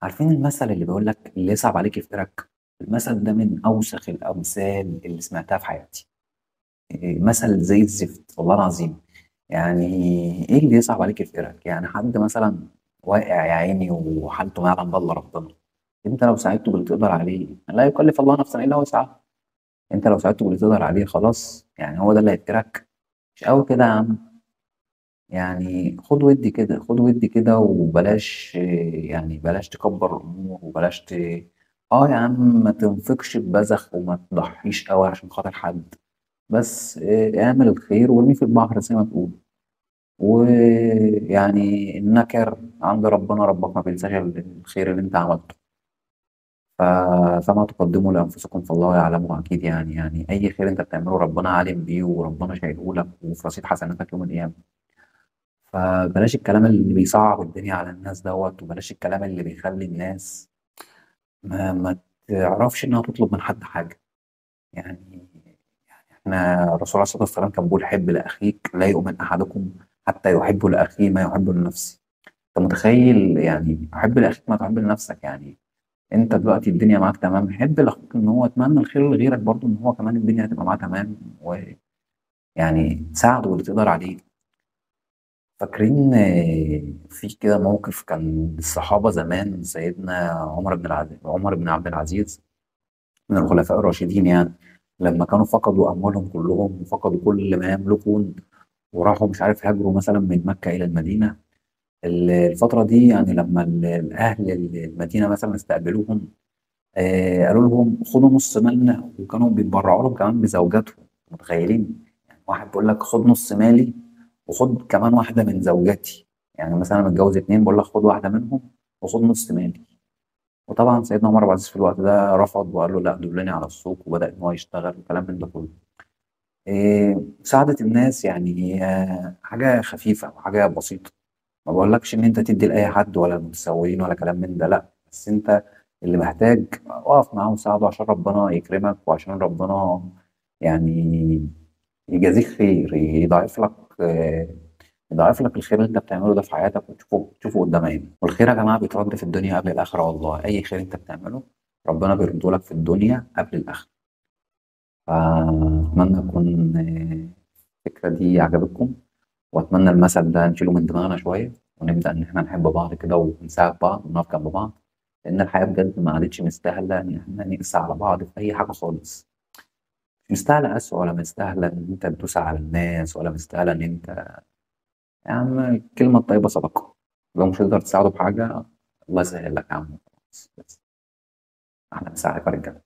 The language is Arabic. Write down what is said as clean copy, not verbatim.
عارفين المثل اللي بيقول لك اللي يصعب عليك يفترك؟ المثل ده من أوسخ الأمثال اللي سمعتها في حياتي. مثل زي الزفت والله العظيم. يعني إيه اللي يصعب عليك يفترك؟ يعني حد مثلا واقع يا عيني وحالته ما يعلم بالله ربنا. أنت لو ساعدته باللي تقدر عليه لا يكلف الله نفسا إلا وسعها. أنت لو ساعدته باللي تقدر عليه خلاص، يعني هو ده اللي هيفترك؟ مش قوي كده يا عم. يعني خد ودي كده، خد ودي كده، وبلاش يعني بلاش تكبر الأمور وبلاش اه يا عم ما تنفقش ببذخ وما تضحيش قوي عشان خاطر حد. بس اعمل الخير وارميه في البحر زي ما تقول. ويعني النكر عند ربنا، ربك ما بينساش الخير اللي انت عملته. ف... فما تقدموا لأنفسكم فالله يعلمه أكيد. يعني أي خير أنت بتعمله ربنا عالم بيه وربنا شايله لك وفي رصيد حسناتك يوم القيامة. فبلاش الكلام اللي بيصعب الدنيا على الناس دوت، وبلاش الكلام اللي بيخلي الناس ما تعرفش انها تطلب من حد حاجة. يعني احنا الرسول عليه الصلاة والسلام كان بيقول حب لأخيك لا يؤمن أحدكم حتى يحب لأخيه ما يحب لنفسه. انت متخيل؟ يعني حب لأخيك ما تحب لنفسك. يعني انت دلوقتي الدنيا معاك تمام، حب لأخوك ان هو اتمنى الخير لغيرك برضه ان هو كمان الدنيا هتبقى معاه تمام. ويعني ساعده واللي تقدر عليه. فاكرين في كده موقف كان الصحابة زمان، سيدنا عمر بن عبد العزيز من الخلفاء الراشدين يعني. لما كانوا فقدوا أموالهم كلهم وفقدوا كل ما يملكون، وراحوا مش عارف هاجروا مثلا من مكة إلى المدينة. الفترة دي يعني لما الأهل المدينة مثلا استقبلوهم، قالوا لهم خدوا نص مالنا، وكانوا بيتبرعوا لهم كمان بزوجاتهم. متخيلين؟ يعني واحد بيقول لك خد نص مالي وخد كمان واحدة من زوجاتي. يعني مثلا أنا متجوز اتنين، بقول لك خد واحدة منهم وخد نص مالي. وطبعا سيدنا عمر بن العزيز في الوقت ده رفض وقال له لا دلني على السوق، وبدأ إن هو يشتغل وكلام من ده كله. مساعدة الناس يعني هي حاجة خفيفة وحاجة بسيطة. ما بقولكش إن أنت تدي لأي حد ولا المتسولين ولا كلام من ده، لأ. بس أنت اللي محتاج اقف معاه وساعده عشان ربنا يكرمك وعشان ربنا يعني يجازيك خير، يضاعف لك الخير اللي انت بتعمله ده في حياتك وتشوفه قدام عينك. والخير يا جماعه بيترد في الدنيا قبل الاخره، والله اي خير انت بتعمله ربنا بيرده لك في الدنيا قبل الاخره. فاتمنى تكون الفكره دي عجبتكم، واتمنى المثل ده نشيله من دماغنا شويه، ونبدا ان احنا نحب بعض كده ونساعد بعض ونقف جنب بعض. لان الحياه بجد ما عادتش مستاهله ان احنا نقسى على بعض في اي حاجه خالص. مش مستاهله قسوه، ولا مستاهله ان انت تدوس على الناس، ولا مستاهله ان انت، يا عم الكلمة الطيبة صدقة. لو مش هتقدر تساعده بحاجة الله يسهل لك يا عم. بس أحلى مساعدة يا رجالة.